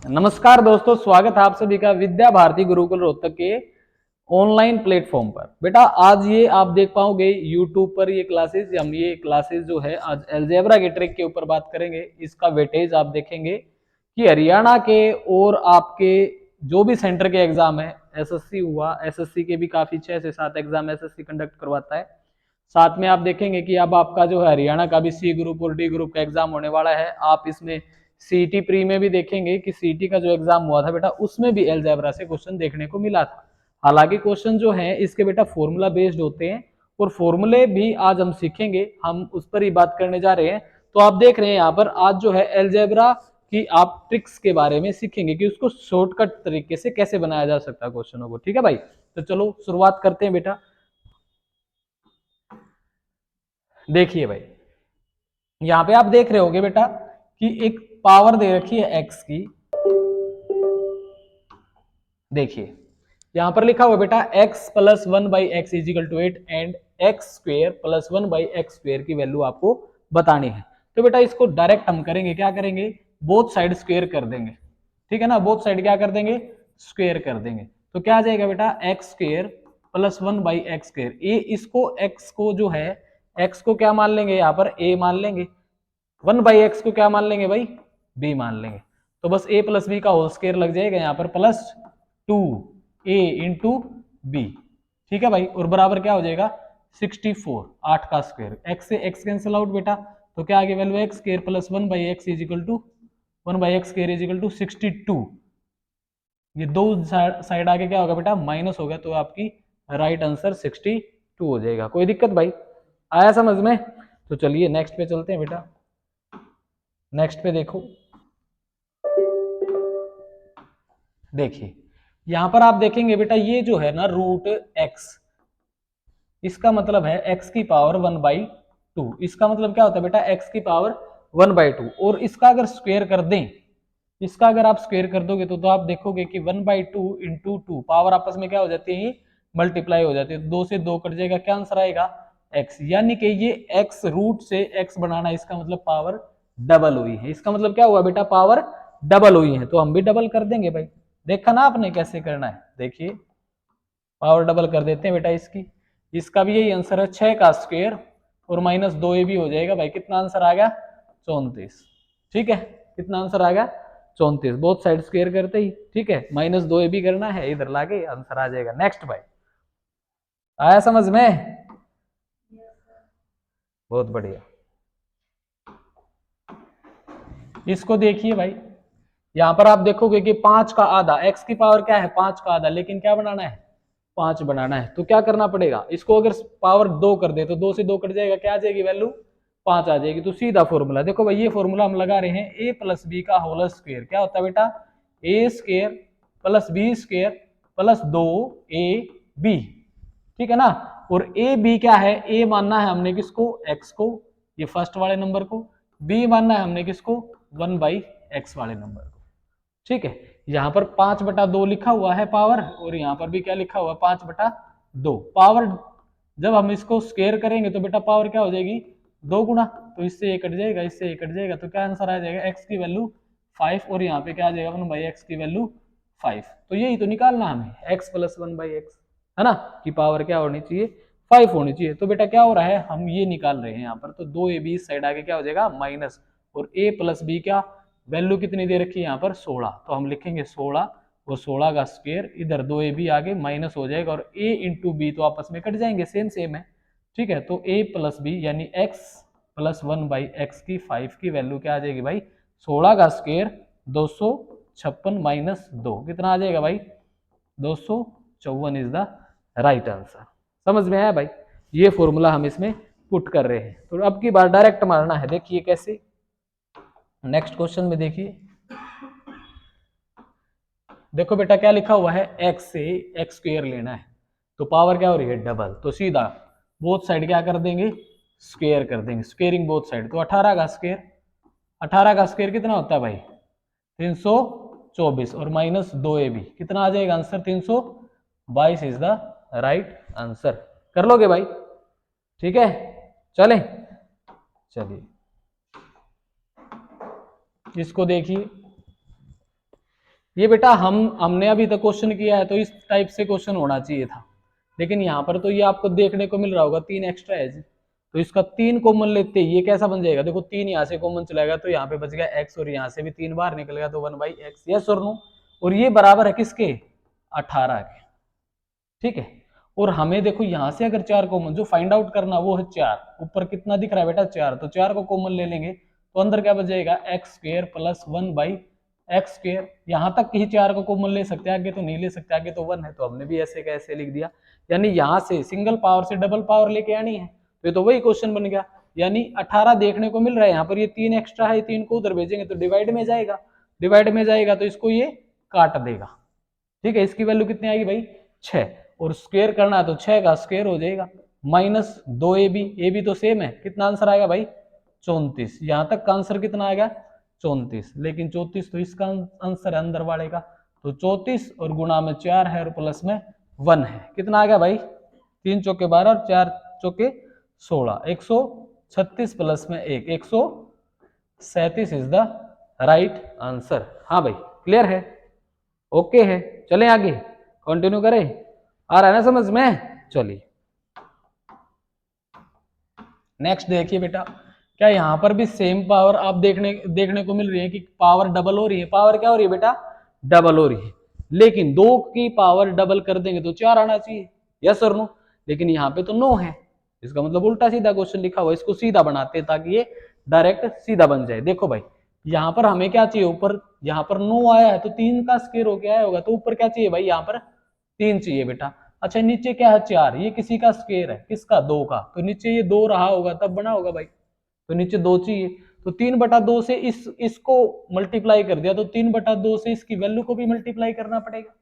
नमस्कार दोस्तों, स्वागत है आप सभी का विद्या भारती गुरुकुल रोहतक के ऑनलाइन प्लेटफॉर्म पर। बेटा आज ये आप देख पाओगे यूट्यूब पर ये क्लासेस जो है आज अलजेब्रा के ट्रिक के ऊपर बात करेंगे। इसका वेटेज आप देखेंगे कि हरियाणा के और आपके जो भी सेंटर के एग्जाम है, एसएससी हुआ, एसएससी के भी काफी 6 से 7 एग्जाम एसएससी कंडक्ट करवाता है। साथ में आप देखेंगे कि अब आपका जो है हरियाणा का भी सी ग्रुप और डी ग्रुप का एग्जाम होने वाला है। आप इसमें सीईटी प्री में भी देखेंगे कि सीईटी का जो एग्जाम हुआ था बेटा उसमें भी अलजेब्रा से क्वेश्चन देखने को मिला था। हालांकि क्वेश्चन जो है इसके बेटा फॉर्मूला बेस्ड होते हैं और फॉर्मूले भी आज हम सीखेंगे, हम उस पर ही बात करने जा रहे हैं। तो आप देख रहे हैं यहाँ पर आज जो है अलजेब्रा की आप ट्रिक्स के बारे में सीखेंगे कि उसको शॉर्टकट तरीके से कैसे बनाया जा सकता है क्वेश्चनों को। ठीक है भाई, तो चलो शुरुआत करते हैं बेटा। देखिए भाई, यहाँ पे आप देख रहे होगे बेटा कि एक पावर दे रखी है एक्स की। देखिए यहां पर लिखा हुआ बेटा x plus 1/x is equal to 8 and x square plus 1/x square की वैल्यू आपको बतानी है। तो बेटा इसको डायरेक्ट हम करेंगे, क्या करेंगे, बोथ साइड स्क्वेयर कर देंगे। ठीक है ना, बोथ साइड क्या कर देंगे, स्क्वेयर कर देंगे। तो क्या आ जाएगा बेटा x square plus 1/x square. ये इसको x को जो है x को क्या मान लेंगे, यहाँ पर a मान लेंगे, 1/x को क्या मान लेंगे भाई, b मान लेंगे। तो बस a प्लस बी का होल स्क्वायर लग जाएगा यहाँ पर प्लस 2a इंटू बी। ठीक है भाई, और बराबर क्या हो जाएगा 64, 8 का स्क्वायर, x से x कैंसिल आउट बेटा। तो क्या आगे value x square plus 1/x is equal to 1/x square is equal to 62। ये दो साइड आगे क्या होगा बेटा माइनस होगा, तो आपकी राइट आंसर 62 हो जाएगा। कोई दिक्कत भाई, आया समझ में? तो चलिए नेक्स्ट पे चलते हैं बेटा। नेक्स्ट पे देखो, देखिए यहां पर आप देखेंगे बेटा ये जो है ना रूट एक्स, इसका मतलब है x की पावर 1/2। इसका मतलब क्या होता है बेटा x की पावर 1/2, और इसका अगर स्क्वायर कर दें, इसका अगर आप स्क्वायर कर दोगे तो आप देखोगे कि 1/2 इंटू 2 पावर आपस में क्या हो जाती है, मल्टीप्लाई हो जाती है। 2 से 2 कट जाएगा, क्या आंसर आएगा x। यानी कि ये x रूट से x बनाना, इसका मतलब पावर डबल हुई है। इसका मतलब क्या हुआ बेटा, पावर डबल हुई है। तो हम भी डबल कर देंगे भाई। देखा ना आपने कैसे करना है, देखिए पावर डबल कर देते हैं बेटा इसकी। इसका भी यही आंसर है 6 का स्क्वायर और माइनस 2a भी हो जाएगा भाई। कितना आंसर आ गया 34। ठीक है, कितना आंसर आ गया 34, बोथ साइड स्क्वायर करते ही। ठीक है, माइनस 2a भी करना है, इधर लाके आंसर आ जाएगा। नेक्स्ट भाई, आया समझ में? बहुत बढ़िया। इसको देखिए भाई, यहां पर आप देखोगे कि 5 का आधा, x की पावर क्या है 5 का आधा, लेकिन क्या बनाना है 5 बनाना है। तो क्या करना पड़ेगा, इसको अगर पावर 2 कर दे तो 2 से 2 कट जाएगा, क्या आ जाएगी वैल्यू 5 आ जाएगी। तो सीधा फॉर्मूला देखो भाई, ये फॉर्मूला हम लगा रहे हैं a प्लस बी का होल स्क्वायर। क्या होता है बेटा a square plus B square plus 2ab। ठीक है ना, और ए बी क्या है, ए मानना है हमने किसको, x को, ये फर्स्ट वाले नंबर को, b मानना है हमने किसको 1/x वाले नंबर को। ठीक है, यहाँ पर 5/2 लिखा हुआ है पावर, और यहाँ पर भी क्या लिखा हुआ है 5/2 पावर। जब हम इसको स्क्वायर करेंगे तो बेटा पावर क्या हो जाएगी 2 गुना, तो इससे ये कट जाएगा, इससे ये कट जाएगा। तो क्या आंसर आ जाएगा x की वैल्यू 5, और यहाँ पे क्या आ जाएगा 1/x की वैल्यू 5। तो यही तो निकालना हमें, x प्लस 1/x, है ना, कि पावर क्या होनी चाहिए 5 होनी चाहिए। तो बेटा क्या हो रहा है, हम ये निकाल रहे हैं यहाँ पर। तो 2ab साइड आगे क्या हो जाएगा माइनस, और a प्लस बी क्या वैल्यू कितनी दे रखी है यहाँ पर 16, तो हम लिखेंगे 16, और 16 का स्क्वायर, इधर 2ab आगे माइनस हो जाएगा, और a इंटू बी तो आपस में कट जाएंगे, सेम सेम है। ठीक है, तो a प्लस बी यानी x प्लस 1/x की 5 की वैल्यू क्या आ जाएगी भाई 16 का स्क्वायर 256 माइनस 2, कितना आ जाएगा भाई 254 इज द राइट आंसर। समझ में आया भाई? ये फॉर्मूला हम इसमें पुट कर रहे हैं। तो अब की बार डायरेक्ट मारना है, देखिए कैसे। नेक्स्ट क्वेश्चन में देखिए, देखो बेटा क्या लिखा हुआ है, x से एक्स स्क्वायर लेना है, तो पावर क्या हो रही है डबल, तो सीधा बोथ साइड क्या कर देंगे स्क्वायर कर देंगे, स्क्वेयरिंग बोथ साइड। तो 18 का स्क्वायर, 18 का स्क्वायर कितना होता है भाई 324, और माइनस 2ab कितना आ जाएगा answer 322 is the right answer. कर लोगे भाई? ठीक है, चले चलिए इसको देखिए। ये बेटा हमने अभी तक क्वेश्चन किया है तो इस टाइप से क्वेश्चन होना चाहिए था, लेकिन यहाँ पर तो ये आपको देखने को मिल रहा होगा 3 एक्स्ट्रा है जी, तो इसका 3 कॉमन लेते ये कैसा बन जाएगा, देखो 3 यहाँ से कॉमन चलाएगा तो यहाँ पे बच गया x और यहाँ से भी 3 बाहर निकल गया तो 1/x, यस और नो। और ये बराबर है किसके, 18 के, ठीक है। और हमें देखो यहाँ से अगर 4 कॉमन जो फाइंड आउट करना वो है 4, ऊपर कितना दिख रहा है बेटा 4, तो 4 को कॉमन ले लेंगे तो अंदर क्या बच जाएगा x² प्लस 1/x²। यहाँ तक ही 4 को कॉमन ले सकते हैं, आगे तो नहीं ले सकते, आगे तो 1 है, तो हमने भी ऐसे का ऐसे लिख दिया। यानी यहाँ से सिंगल पावर से डबल पावर लेके आनी है, तो ये तो वही क्वेश्चन बन गया। यानी 18 देखने को मिल रहा है, यहाँ पर ये 3 एक्स्ट्रा है, 3 को उधर भेजेंगे तो डिवाइड में जाएगा, डिवाइड में जाएगा तो इसको ये काट देगा, ठीक है। इसकी वैल्यू कितनी आएगी भाई 6, और स्क्वायर करना है तो 6 का स्क्वायर हो जाएगा, माइनस 2ab, ए भी तो सेम है, कितना आंसर आएगा भाई 34। यहां तक का आंसर कितना आएगा 34, लेकिन 34 तो इसका आंसर है अंदर वाले का, तो 34 और गुणा में 4 है और प्लस में 1 है, कितना आ गया भाई 3 चौके 12 और 4 चौके 16, 136 प्लस में 1, 137 इज द राइट आंसर। हाँ भाई क्लियर है, ओके है, चलें आगे कंटिन्यू करें, आ रहा है ना समझ में। चलिए नेक्स्ट देखिए बेटा, क्या यहाँ पर भी सेम पावर आप देखने को मिल रही है कि पावर डबल हो रही है, पावर क्या हो रही है बेटा डबल हो रही है, लेकिन 2 की पावर डबल कर देंगे तो 4 आना चाहिए, यस और नो, लेकिन यहाँ पे तो 9 है, इसका मतलब उल्टा सीधा क्वेश्चन लिखा हुआ है, इसको सीधा बनाते हैं ताकि ये डायरेक्ट सीधा बन जाए। देखो भाई यहाँ पर हमें क्या चाहिए, ऊपर यहाँ पर 9 आया है तो 3 का स्क्वायर होके आया होगा, तो ऊपर क्या चाहिए भाई यहाँ पर 3 चाहिए बेटा। अच्छा नीचे क्या है 4, ये किसी का स्क्वायर है, किसका 2 का, तो नीचे ये 2 रहा होगा तब बना होगा भाई, तो नीचे 2 चाहिए, तो 3/2 से इसको मल्टीप्लाई कर दिया तो 3/2 से इसकी वैल्यू को भी मल्टीप्लाई करना पड़ेगा,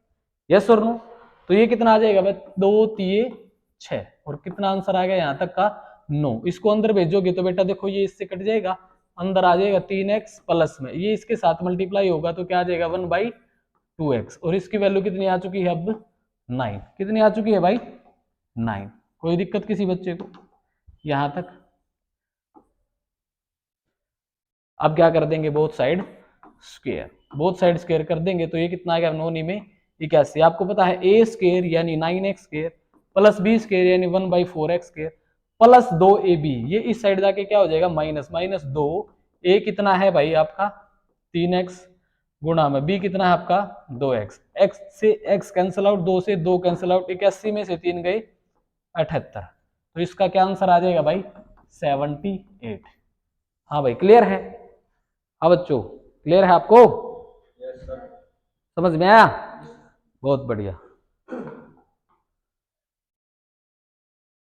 यस और नो। तो ये कितना आ जाएगा भाई 2 3 6, और कितना आंसर आ गया यहाँ तक का 9, इसको अंदर भेजोगे तो बेटा देखो ये इससे कट जाएगा, अंदर आ जाएगा 3x प्लस में ये इसके साथ मल्टीप्लाई होगा तो क्या आ जाएगा 1/2x, और इसकी वैल्यू कितनी आ चुकी है अब 9, कितनी आ चुकी है भाई 9। कोई दिक्कत किसी बच्चे को यहां तक। अब क्या कर देंगे both side square, both side square कर देंगे तो ये कितना आ गया 9 में 81, आपको पता है a स्क्वायर यानी 9x² प्लस b स्क्वायर यानी 1/4x² प्लस 2ab, ये इस साइड जाके क्या हो जाएगा माइनस, माइनस 2, a कितना है भाई आपका 3x गुणा में b कितना है आपका 2x, x से x कैंसिल आउट, 2 से 2 कैंसिल आउट, 81 में से 3 गए 78, तो इसका क्या आंसर आ जाएगा भाई 78। हाँ भाई क्लियर है, हाँ बच्चों क्लियर है आपको, yes, sir. समझ में आया, बहुत बढ़िया।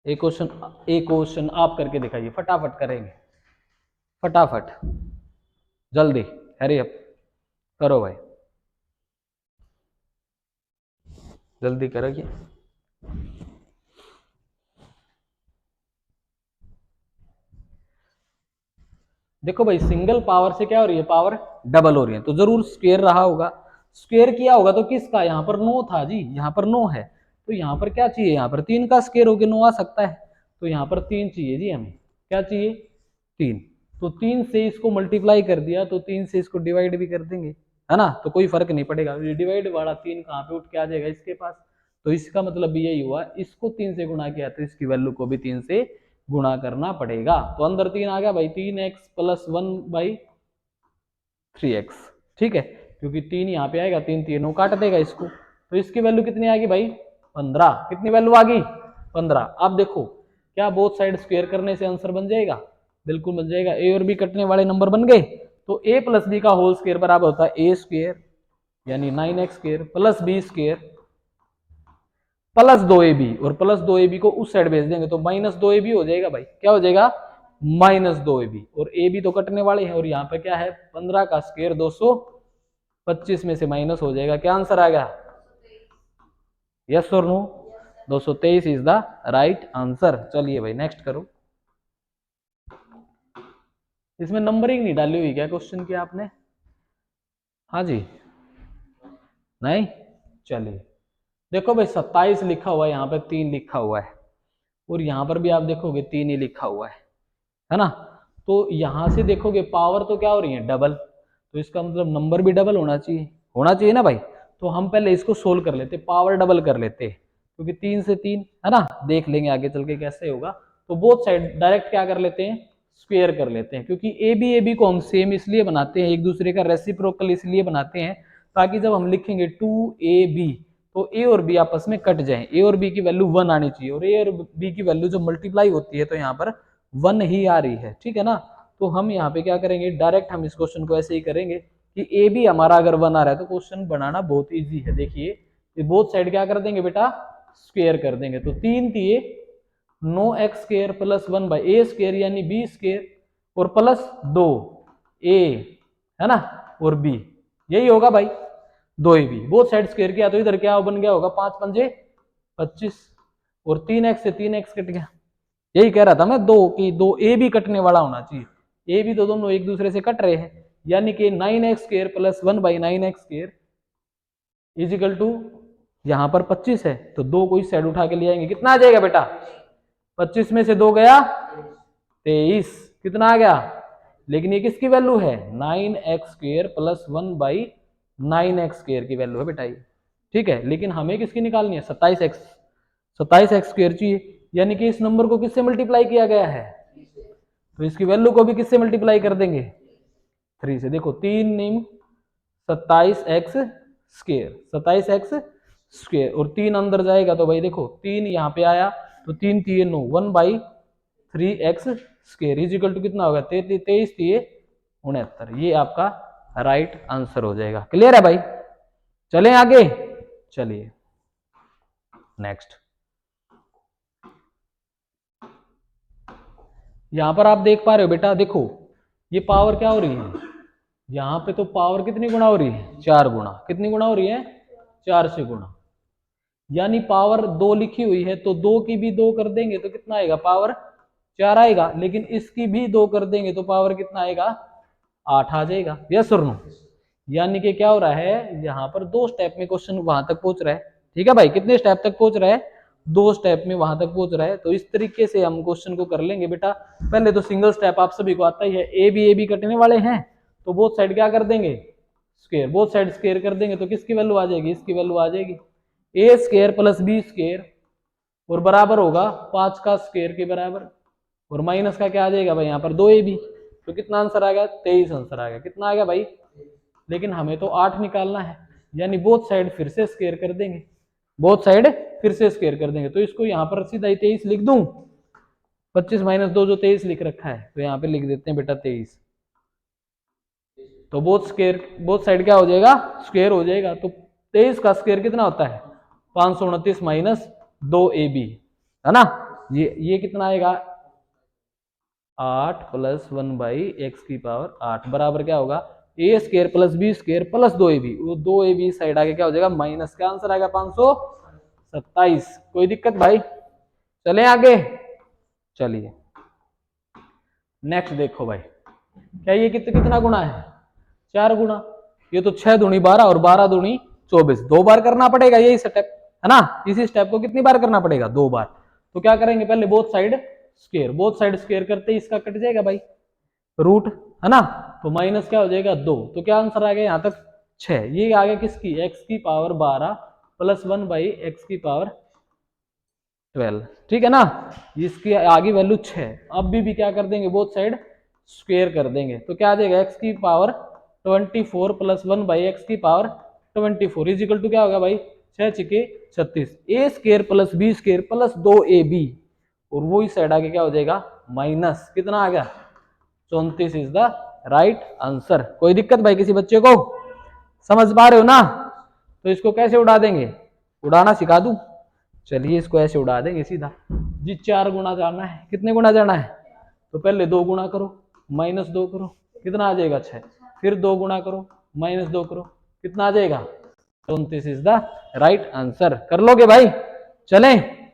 एक क्वेश्चन आप करके दिखाइए, फटाफट करेंगे, फटाफट जल्दी, हरी अप करो भाई, जल्दी करोगे। देखो भाई सिंगल पावर से क्या हो रही है, पावर डबल हो रही है, तो जरूर स्क्वायर रहा होगा, स्क्वायर किया होगा तो किसका, यहाँ पर 9 था जी, यहाँ पर 9 है, तो यहाँ पर क्या चाहिए, यहाँ पर 3 का स्क्वायर होके 9 आ सकता है, तो यहाँ पर 3 चाहिए जी हमें, क्या चाहिए 3, तो 3 से इसको मल्टीप्लाई कर दिया तो 3 से इसको डिवाइड भी कर देंगे, है ना, तो कोई फर्क नहीं पड़ेगा, डिवाइड वाला 3 कहाँ पे उठ के आ जाएगा इसके पास, तो इसका मतलब भी यही हुआ, इसको 3 से गुणा किया तो इसकी वैल्यू को भी 3 से गुणा करना पड़ेगा, तो अंदर 3 आ गया भाई 3x प्लस 1/3x, ठीक है, क्योंकि 3 यहाँ पे आएगा, 3 3 काट देगा इसको, तो इसकी वैल्यू कितनी आ गई भाई 15, कितनी वैल्यू आ गई 15। अब देखो क्या बोथ साइड स्क्वायर करने से आंसर बन जाएगा, बिल्कुल बन जाएगा, ए और बी कटने वाले नंबर बन गए, तो a प्लस बी का होल स्क्वायर बराबर होता है a स्क्वायर यानी 9x² plus b square plus 2ab, और प्लस 2ab को उस साइड भेज देंगे तो माइनस 2ab हो जाएगा भाई, क्या हो जाएगा माइनस 2ab, और ab तो कटने वाले हैं, और यहाँ पे क्या है 15 का स्क्वायर 225 में से माइनस हो जाएगा, क्या आंसर आ गया, यस और no, 223 is the right answer. चलिए भाई नेक्स्ट करो, इसमें नंबरिंग नहीं डाली हुई क्या क्वेश्चन की आपने, हाँ जी नहीं, चलिए देखो भाई 27 लिखा हुआ है, यहाँ पे 3 लिखा हुआ है, और यहाँ पर भी आप देखोगे 3 ही लिखा हुआ है ना, तो यहाँ से देखोगे पावर तो क्या हो रही है डबल, तो इसका मतलब नंबर भी डबल होना चाहिए, होना चाहिए ना भाई। तो हम पहले इसको सोल्व कर लेते, पावर डबल कर लेते, क्योंकि 3 से 3 है ना, देख लेंगे आगे चल के कैसे होगा। तो बोथ साइड डायरेक्ट क्या कर लेते हैं, स्क्वायर कर लेते हैं, क्योंकि ए बी को हम सेम इसलिए बनाते हैं, एक दूसरे का रेसिप्रोकल इसलिए बनाते हैं ताकि जब हम लिखेंगे 2ab तो ए और बी आपस में कट जाए, ए और बी की वैल्यू 1 आनी चाहिए, और ए और बी की वैल्यू जब मल्टीप्लाई होती है तो यहाँ पर 1 ही आ रही है, ठीक है ना। तो हम यहाँ पे क्या करेंगे, डायरेक्ट हम इस क्वेश्चन को ऐसे ही करेंगे कि ए बी हमारा अगर 1 आ रहा है तो क्वेश्चन बनाना बहुत ईजी है। देखिए ये बोथ साइड क्या कर देंगे बेटा, स्क्वायर कर देंगे, तो 3 तिये 9x square plus 1 by A square यानी बी स्क्वायर और प्लस 2 ए है ना और बी, यही होगा भाई 2ab। बोथ साइड स्क्वायर किया तो इधर क्या बन गया होगा, 5 पंजे 25 और 3x से 3x कट गया। यही कह रहा था मैं, दो कि दो ए भी कटने वाला होना चाहिए, ए भी तो दोनों एक दूसरे से कट रहे हैं, यानी कि 9x square plus 1 by 9x square is equal to यहाँ पर 25 है, तो 2 को इस साइड उठा के ले आएंगे, कितना आ जाएगा बेटा, 25 में से 2 गया 23, कितना आ गया, लेकिन ये किसकी वैल्यू है, 9x square plus 1 by 9x square की वैल्यू है बेटा ये, ठीक है। लेकिन हमें किसकी निकालनी है, 27x स्क्वायर चाहिए, यानी कि इस नंबर को किससे मल्टीप्लाई किया गया है, तो इसकी वैल्यू को भी किससे मल्टीप्लाई कर देंगे, 3 से। देखो 3 निम 27x स्क्वायर, 27x स्क्वायर और 3 अंदर जाएगा तो भाई देखो 3 यहाँ पे आया तो 3 तिये 9, 1 by 3x square is equal to कितना होगा, 23 तिये 69, ये आपका राइट आंसर हो जाएगा। क्लियर है भाई, चलें आगे, चलिए नेक्स्ट। यहां पर आप देख पा रहे हो बेटा, देखो ये पावर क्या हो रही है, यहां पे तो पावर कितनी गुना हो रही है, 4 गुना, कितनी गुना हो रही है, 4 से गुना, यानी पावर 2 लिखी हुई है तो 2 की भी 2 कर देंगे तो कितना आएगा, पावर 4 आएगा, लेकिन इसकी भी 2 कर देंगे तो पावर कितना आएगा, 8 आ जाएगा, यस और नो। यानी कि क्या हो रहा है, यहाँ पर 2 स्टेप में क्वेश्चन वहां तक पहुंच रहा है, ठीक है भाई, कितने स्टेप तक पहुंच रहा है, 2 स्टेप में वहां तक पहुंच रहा है। तो इस तरीके से हम क्वेश्चन को कर लेंगे बेटा। पहले तो सिंगल स्टेप आप सभी को आता ही है, ए बी कटने वाले हैं तो बोथ साइड क्या कर देंगे, स्क्वायर, बोथ साइड स्क्वायर कर देंगे तो किसकी वैल्यू आ जाएगी, इसकी वैल्यू आ जाएगी ए स्क्वायर प्लस बी स्क्वायर और बराबर होगा 5 का स्क्वायर के बराबर, और माइनस का क्या आ जाएगा भाई, यहाँ पर 2ab, तो कितना आंसर आ गया, 23 आंसर आ गया, कितना आ गया भाई, लेकिन हमें तो 8 निकालना है, यानी बोथ साइड फिर से स्क्वायर कर देंगे, बोथ साइड फिर से स्क्वायर कर देंगे, तो इसको यहाँ पर सीधा ही 23 लिख दूं, 25 माइनस 2 जो 23 लिख रखा है, तो यहाँ पे लिख देते हैं बेटा 23, तो बोथ साइड क्या हो जाएगा, स्क्वायर हो जाएगा। तो 23 का स्क्वायर कितना होता है, 529 माइनस 2ab है ना, ये कितना आएगा, 8 प्लस 1 बाई एक्स की पावर 8 बराबर क्या होगा, a square plus B square plus 2ab, वो 2ab साइड आगे क्या हो जाएगा, माइनस का आंसर आएगा 527। कोई दिक्कत भाई, चले आगे, चलिए नेक्स्ट देखो भाई, क्या ये कितना गुना है, 4 गुना, ये तो 6 दूनी 12 और 12 दूनी 24, 2 बार करना पड़ेगा यही स्टेप है ना, इसी स्टेप को कितनी बार करना पड़ेगा, 2 बार। तो क्या करेंगे, पहले both side square, both side square करते ही इसका कट जाएगा भाई रूट है ना, तो माइनस क्या हो जाएगा 2, तो क्या आंसर आ गया यहाँ तक 6, ये आ गया किसकी, x की पावर 12 प्लस 1 बाई एक्स की पावर 12, ठीक है ना, इसकी आगे वैल्यू 6। अब भी क्या कर देंगे, बोथ साइड स्क्वायर कर देंगे तो क्या आ जाएगा, x की पावर 24 प्लस 1 बाई एक्स की पावर 24 इजिकल टू क्या होगा भाई, 6 छिके 36, a square plus B square plus 2ab, और वो इस साइड आगे क्या हो जाएगा, माइनस कितना आ गया, 34 इज द राइट आंसर। कोई दिक्कत भाई किसी बच्चे को, समझ पा रहे हो ना, तो इसको कैसे उड़ा देंगे, उड़ाना सिखा दूं, चलिए इसको ऐसे उड़ा देंगे सीधा जी, 4 गुना जाना है, कितने गुना जाना है, तो पहले 2 गुना करो माइनस 2 करो, कितना आ जाएगा 6, फिर 2 गुना करो माइनस 2 करो, कितना आ जाएगा, 34 इज द राइट आंसर। कर लोगे भाई, चलें,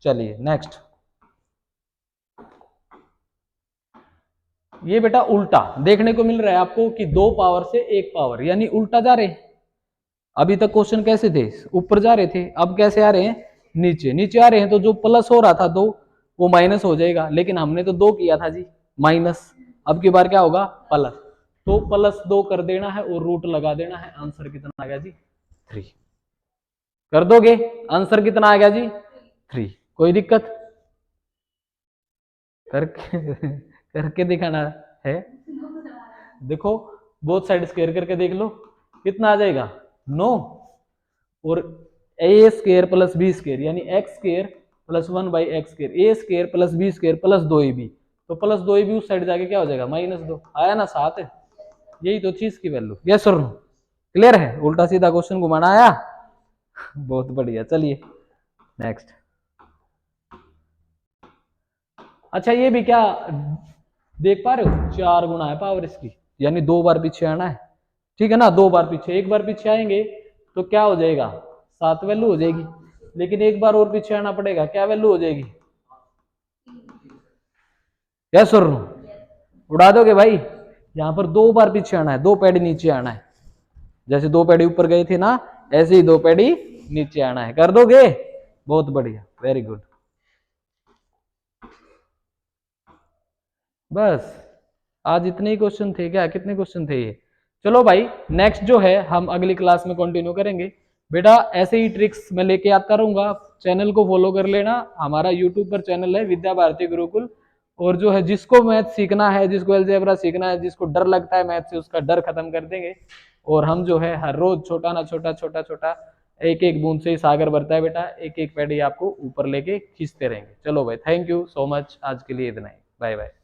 चलिए नेक्स्ट। ये बेटा उल्टा देखने को मिल रहा है आपको कि 2 पावर से 1 पावर, यानी उल्टा जा रहे हैं। अभी तक क्वेश्चन कैसे थे, ऊपर जा रहे थे, अब कैसे आ रहे हैं, नीचे आ रहे हैं, तो जो प्लस हो रहा था 2 वो माइनस हो जाएगा, लेकिन हमने तो 2 किया था जी माइनस, अब की बार क्या होगा प्लस, तो +2 कर देना है और रूट लगा देना है। आंसर कितना आ गया जी 3। कर दोगे? आंसर कितना आ गया जी 3। कोई दिक्कत? करके करके दिखाना है। देखो बोथ साइड स्क्वायर करके देख लो कितना आ जाएगा 9 और a square plus B square यानी x square plus 1/x square a square plus B square plus 2ab तो प्लस 2ab उस साइड जाके क्या हो जाएगा -2 आया ना 7 है। यही तो चीज की वैल्यू। यस और नो? क्लियर है? उल्टा सीधा क्वेश्चन घुमाना आया? बहुत बढ़िया। चलिए नेक्स्ट। अच्छा ये भी क्या देख पा रहे हो 4 गुना है पावर इसकी यानी 2 बार पीछे आना है। ठीक है ना? 2 बार पीछे, एक बार पीछे आएंगे तो क्या हो जाएगा 7 वैल्यू हो जाएगी। लेकिन एक बार और पीछे आना पड़ेगा, क्या वैल्यू हो जाएगी? यस और नो? उड़ा दोगे भाई? यहाँ पर 2 बार पीछे आना है, 2 पैडी नीचे आना है। जैसे 2 पैडी ऊपर गए थे ना ऐसे ही 2 पैडी नीचे आना है। कर दोगे? बहुत बढ़िया, वेरी गुड। बस आज इतने ही क्वेश्चन थे क्या? कितने क्वेश्चन थे ये? चलो भाई नेक्स्ट जो है हम अगली क्लास में कंटिन्यू करेंगे। बेटा ऐसे ही ट्रिक्स मैं लेके आता रहूंगा। चैनल को फॉलो कर लेना। हमारा यूट्यूब पर चैनल है विद्या भारती गुरुकुल। और जो है जिसको मैथ सीखना है, जिसको अलजेब्रा सीखना है, जिसको डर लगता है मैथ से, उसका डर खत्म कर देंगे। और हम जो है हर रोज छोटा ना छोटा छोटा छोटा एक एक बूंद से ही सागर भरता है बेटा। एक एक पैडी आपको ऊपर लेके खींचते रहेंगे। चलो भाई थैंक यू सो मच। आज के लिए इतना ही। Bye bye.